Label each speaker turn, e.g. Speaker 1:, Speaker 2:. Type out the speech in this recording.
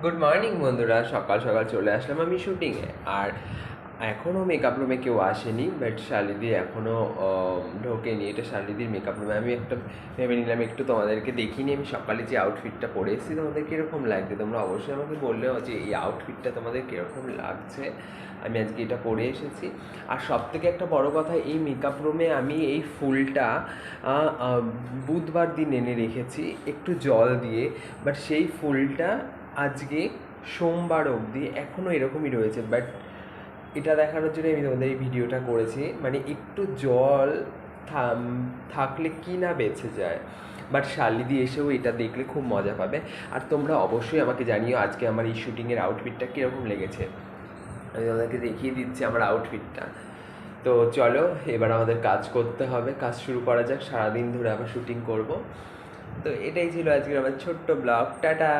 Speaker 1: Good morning বন্ধুরা, সকাল সকাল চলে আসলাম আমি শুটিংয়ে। আর এখনও মেকআপ রুমে কেউ আসেনি, বাট শালিদি এখনও ঢোকেনি। এটা শালিদির মেকআপ রুমে। আমি একটা ভেবে নিলাম একটু তোমাদেরকে দেখিনি। আমি সকালে যে আউটফিটটা পরে এসেছি তোমাদের কীরকম লাগছে তোমরা অবশ্যই আমাকে বললেও যে এই আউটফিটটা তোমাদের কীরকম লাগছে। আমি আজকে এটা পরে এসেছি। আর সব থেকে একটা বড় কথা, এই মেকআপ রুমে আমি এই ফুলটা বুধবার দিন এনে রেখেছি একটু জল দিয়ে, বাট সেই ফুলটা আজকে সোমবার অবধি এখনও এরকমই রয়েছে। বাট এটা দেখানোর জন্য আমি তোমাদের এই ভিডিওটা করেছি, মানে একটু জল থাকলে কি না বেঁচে যায়। বাট শালিদি এসেও এটা দেখলে খুব মজা পাবে। আর তোমরা অবশ্যই আমাকে জানিও আজকে আমার এই শ্যুটিংয়ের আউটফিটটা কীরকম লেগেছে। আমি তোমাদেরকে দেখিয়ে দিচ্ছি আমার আউটফিটটা। তো চলো এবার আমাদের কাজ করতে হবে, কাজ শুরু করা যাক। সারাদিন ধরে আবার শ্যুটিং করব। তো এটাই ছিল আজকের আমার ছোট্ট ব্লগ। টাটা।